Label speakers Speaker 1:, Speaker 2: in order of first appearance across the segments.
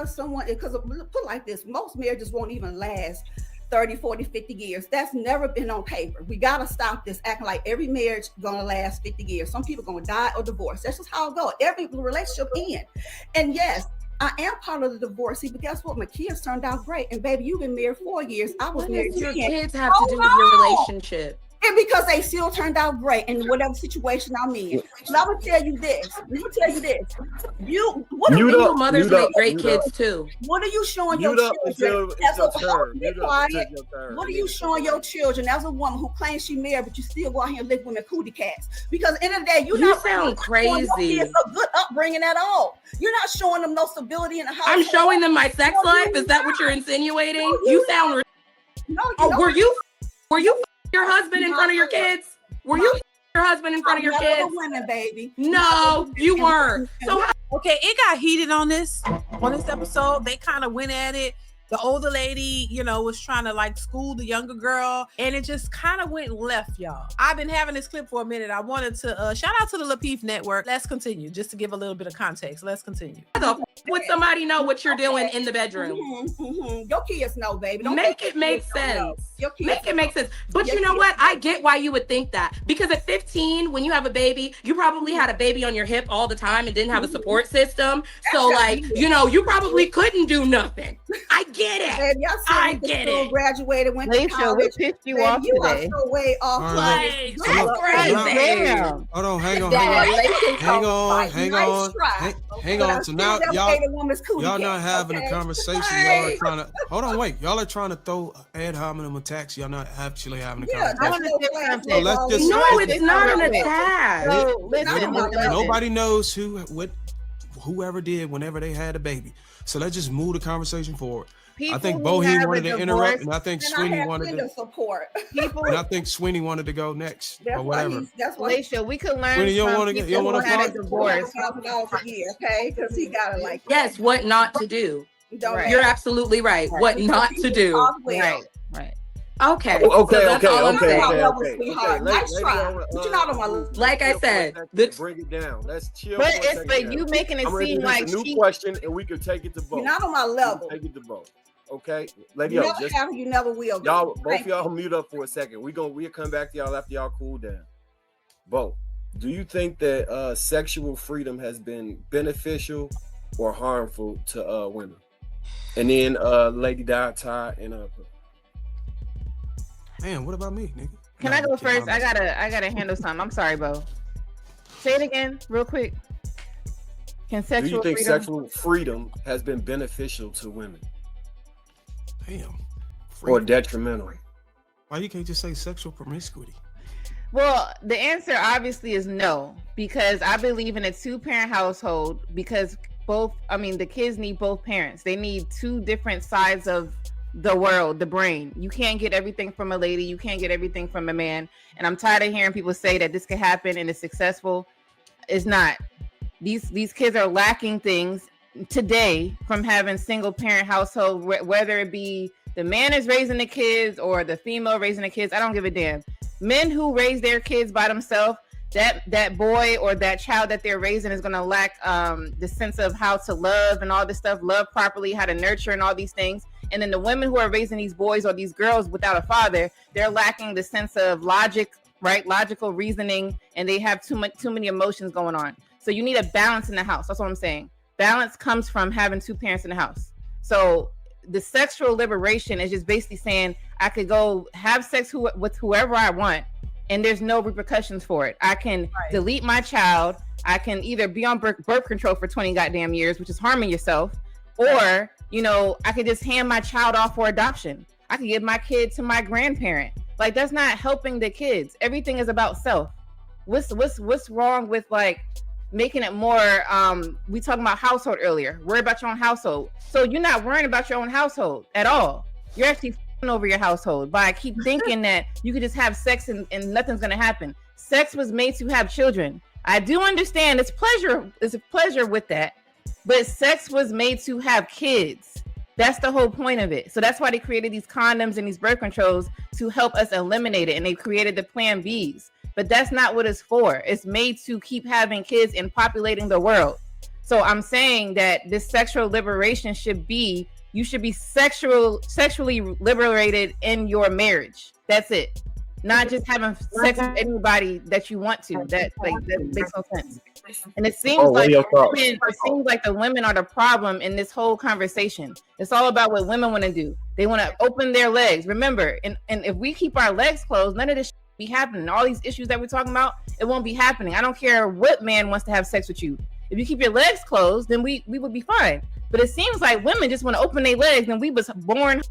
Speaker 1: because put it like this, most marriages won't even last 30, 40, 50 years. That's never been on paper. We got to stop this acting like every marriage going to last 50 years. Some people going to die or divorce. That's just how it goes. Every relationship ends. And yes, I am part of the divorcee, but guess what? My kids turned out great. And baby, you've been married 4 years. I was married 10.
Speaker 2: Your kids have to do with your relationship.
Speaker 1: And because they still turned out great in whatever situation I'm in. But I will tell you this.
Speaker 2: You mothers make great kids too.
Speaker 1: What are you showing your children? What are you showing your children as a woman who claims she married, but you still go out here and lick women cootie cats? Because at the end of the day, you
Speaker 2: sound crazy.
Speaker 1: It's a good upbringing at all. You're not showing them no stability in the house.
Speaker 2: I'm showing them my sex life. Is that what you're insinuating? You sound. Were you your husband in front of your kids? Were you your husband in front of your kids?
Speaker 1: Women, baby.
Speaker 2: No, you weren't. So
Speaker 3: okay, it got heated on this episode. They kind of went at it. The older lady, was trying to like school the younger girl, and it just kind of went left, y'all. I've been having this clip for a minute. I wanted to shout out to the Lapeef Network. Let's continue, just to give a little bit of context. Let's continue.
Speaker 2: Would somebody know what you're doing in the bedroom?
Speaker 1: Your kids know, baby.
Speaker 2: Don't make it make sense. Make it make sense. But you know what? I get why you would think that. Because at 15, when you have a baby, you probably had a baby on your hip all the time and didn't have a support system. So you probably couldn't do nothing. I get it.
Speaker 1: Baby,
Speaker 2: I get it.
Speaker 1: Graduated, went to college.
Speaker 4: We pissed you off today.
Speaker 1: You are so way off.
Speaker 2: Right. That's crazy.
Speaker 5: Hold on, hang on. So now y'all not having a conversation. Y'all are trying to hold on. Wait, y'all are trying to throw ad hominem attacks. Y'all not actually having a conversation.
Speaker 2: It's not an attack.
Speaker 5: Nobody knows whoever did whenever they had a baby. So let's just move the conversation forward. I think Boheen wanted to interrupt, and I think Sweeney wanted to support. And I think Sweeney wanted to go next, or whatever.
Speaker 4: That's why we could learn.
Speaker 5: Sweeney, you don't want to
Speaker 4: had a divorce.
Speaker 1: Okay, because he got it like.
Speaker 2: Yes, what not to do. You're absolutely right. What not to do.
Speaker 4: Right.
Speaker 2: Okay.
Speaker 1: Nice try. But you're not on my list.
Speaker 2: Like I said,
Speaker 6: bring it down. Let's chill.
Speaker 4: But it's like you making it seem like
Speaker 6: a new question, and we can take it to both.
Speaker 1: You're not on my level.
Speaker 6: Take it to both. Okay, lady,
Speaker 1: you never will.
Speaker 6: Y'all, both of y'all mute up for a second. We'll come back to y'all after y'all cool down. Bo, do you think that sexual freedom has been beneficial or harmful to women? And then Lady Ty and
Speaker 5: Damn, what about me, nigga?
Speaker 4: Can I go first? I gotta handle something. I'm sorry, Bo. Say it again, real quick.
Speaker 6: Do you think sexual freedom has been beneficial to women?
Speaker 5: Damn.
Speaker 6: Or detrimental?
Speaker 5: Why you can't just say sexual promiscuity?
Speaker 4: Well, the answer obviously is no, because I believe in a 2-parent household, because the kids need both parents. They need two different sides of the world, the brain. You can't get everything from a lady. You can't get everything from a man. And I'm tired of hearing people say that this could happen and it's successful. It's not. These kids are lacking things today from having single parent household, whether it be the man is raising the kids or the female raising the kids. I don't give a damn. Men who raise their kids by themselves, that boy or that child that they're raising is going to lack the sense of how to love and all this stuff, love properly, how to nurture and all these things. And then the women who are raising these boys or these girls without a father, they're lacking the sense of logic, right? Logical reasoning, and they have too many emotions going on. So you need a balance in the house. That's what I'm saying. Balance comes from having two parents in the house. So the sexual liberation is just basically saying I could go have sex with whoever I want, and there's no repercussions for it. I can delete my child. I can either be on birth control for 20 goddamn years, which is harming yourself, or I could just hand my child off for adoption. I could give my kid to my grandparent. Like, that's not helping the kids. Everything is about self. What's wrong with like making it more? We talking about household earlier. Worry about your own household. So you're not worrying about your own household at all. You're actually f***ing over your household by keep thinking that you could just have sex and nothing's gonna happen. Sex was made to have children. I do understand it's a pleasure with that. But sex was made to have kids. That's the whole point of it. So that's why they created these condoms and these birth controls to help us eliminate it. And they created the Plan Bs. But that's not what it's for. It's made to keep having kids and populating the world. So I'm saying that this sexual liberation should be, you should be sexually liberated in your marriage. That's it. Not just having sex with anybody that you want to. That makes no sense. And it seems like the women are the problem in this whole conversation. It's all about what women want to do. They want to open their legs. Remember, and if we keep our legs closed, none of this be happening. All these issues that we're talking about, it won't be happening. I don't care what man wants to have sex with you. If you keep your legs closed, then we would be fine. But it seems like women just want to open their legs, and we was born.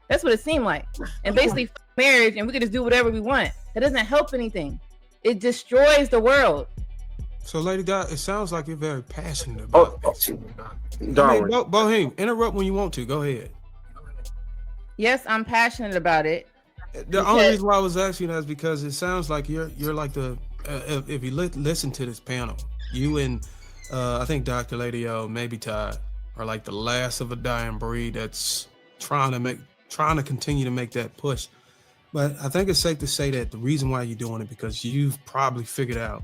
Speaker 4: That's what it seemed like. And basically marriage, and we can just do whatever we want. That doesn't help anything. It destroys the world.
Speaker 5: So, Lady Dot, it sounds like you're very passionate about this.
Speaker 6: Darwin.
Speaker 5: Boheme, interrupt when you want to. Go ahead.
Speaker 4: Yes, I'm passionate about it.
Speaker 5: The only reason why I was asking that is because it sounds like you're like the if you listen to this panel, you and I think Dr. Lady O, maybe Todd, are like the last of a dying breed that's trying to continue to make that push. But I think it's safe to say that the reason why you're doing it because you've probably figured out,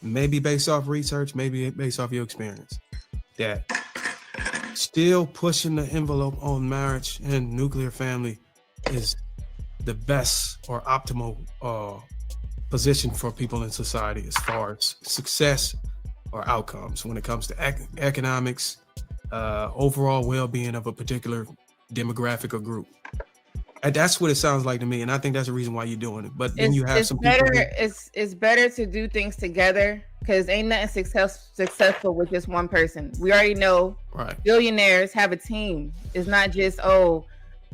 Speaker 5: maybe based off research, maybe based off your experience, that still pushing the envelope on marriage and nuclear family is the best or optimal position for people in society as far as success or outcomes when it comes to economics, overall well-being of a particular demographic or group. And that's what it sounds like to me, and I think that's the reason why you're doing it. But then you have some people.
Speaker 4: It's better to do things together because ain't nothing successful with just one person. We already know billionaires have a team. It's not just, oh,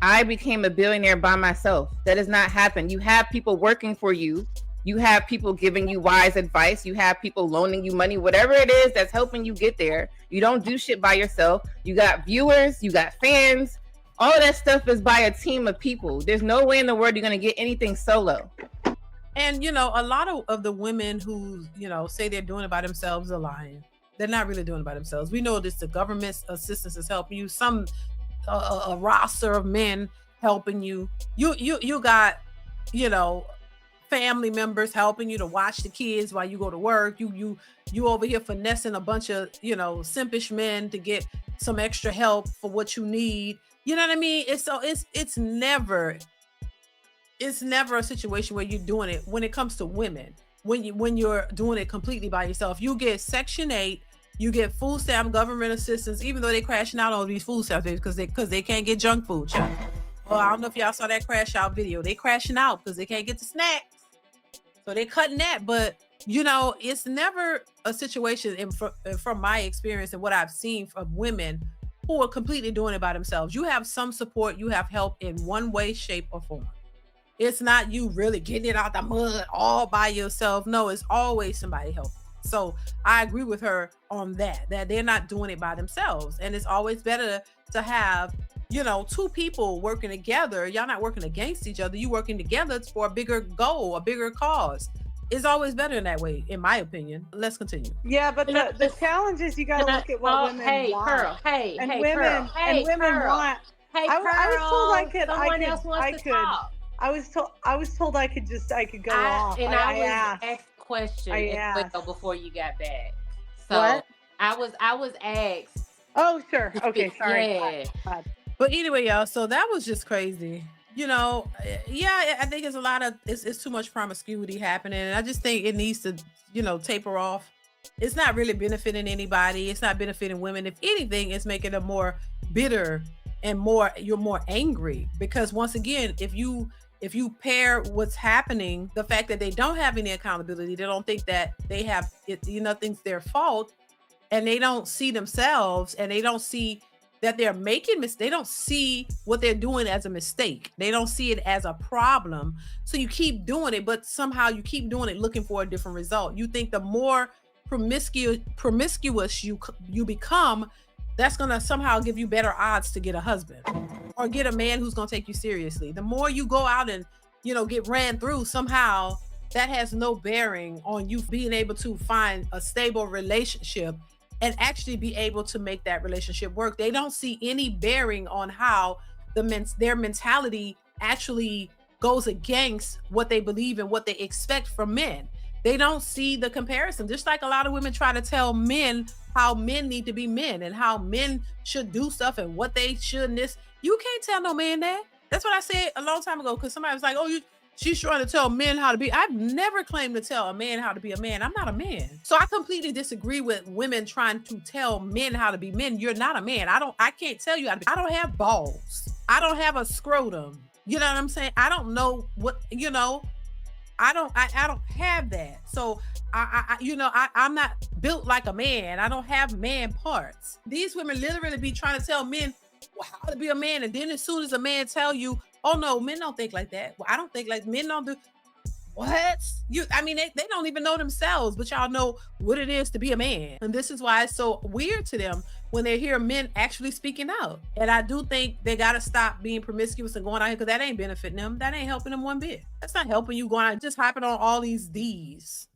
Speaker 4: I became a billionaire by myself. That does not happen. You have people working for you. You have people giving you wise advice. You have people loaning you money, whatever it is that's helping you get there. You don't do shit by yourself. You got viewers, you got fans. All of that stuff is by a team of people. There's no way in the world you're going to get anything solo.
Speaker 3: And, a lot of the women who, say they're doing it by themselves are lying. They're not really doing it by themselves. We know this, the government assistance is helping you. Some a roster of men helping you. You got, family members helping you to watch the kids while you go to work. You over here finessing a bunch of, simpish men to get some extra help for what you need. You know what I mean? It's never a situation where you're doing it when it comes to women. When you're doing it completely by yourself, you get Section 8, you get food stamp government assistance, even though they're crashing out on these food stamps because they can't get junk food. Well, I don't know if y'all saw that crash out video. They crashing out because they can't get the snacks. So they're cutting that. But, it's never a situation from my experience and what I've seen from women who are completely doing it by themselves. You have some support, you have help in one way, shape, or form. It's not you really getting it out the mud all by yourself. No, it's always somebody helping. So I agree with her on that they're not doing it by themselves. And it's always better to have, two people working together. Y'all not working against each other. You working together for a bigger goal, a bigger cause. It's always better in that way, in my opinion. Let's continue.
Speaker 7: Yeah, but the challenge is you got to look at what women want.
Speaker 2: Pearl,
Speaker 7: women want.
Speaker 2: Hey,
Speaker 7: I was told I could. I was told I could go off.
Speaker 2: And I was asked a question before you got back. So what? I was asked.
Speaker 7: Oh, sure. Okay, sorry.
Speaker 3: Yeah. But anyway, y'all, so that was just crazy. I think it's too much promiscuity happening. And I just think it needs to, taper off. It's not really benefiting anybody. It's not benefiting women. If anything, it's making them more bitter and you're more angry. Because once again, if you pair what's happening, the fact that they don't have any accountability, they don't think that they have it, things their fault, and they don't see themselves, and they don't see that they're making mistakes. They don't see what they're doing as a mistake. They don't see it as a problem. So you keep doing it, but somehow you keep doing it looking for a different result. You think the more promiscuous you become, that's going to somehow give you better odds to get a husband or get a man who's going to take you seriously. The more you go out and, get ran through, somehow that has no bearing on you being able to find a stable relationship and actually be able to make that relationship work. They don't see any bearing on how their mentality actually goes against what they believe and what they expect from men. They don't see the comparison. Just like a lot of women try to tell men how men need to be men and how men should do stuff and what they should. And this, you can't tell no man that. That's what I said a long time ago. Because somebody was like, "Oh, she's trying to tell men how to be." I've never claimed to tell a man how to be a man. I'm not a man. So I completely disagree with women trying to tell men how to be men. You're not a man. I can't tell you how to be. I don't have balls. I don't have a scrotum. You know what I'm saying? I don't know what, I don't have that. So I'm not built like a man. I don't have man parts. These women literally be trying to tell men how to be a man. And then as soon as a man tell you, "Oh no, men don't think like that." Well, I don't think like men don't do. What? They don't even know themselves, but y'all know what it is to be a man. And this is why it's so weird to them when they hear men actually speaking out. And I do think they got to stop being promiscuous and going out here, because that ain't benefiting them. That ain't helping them one bit. That's not helping you going out, just hopping on all these D's.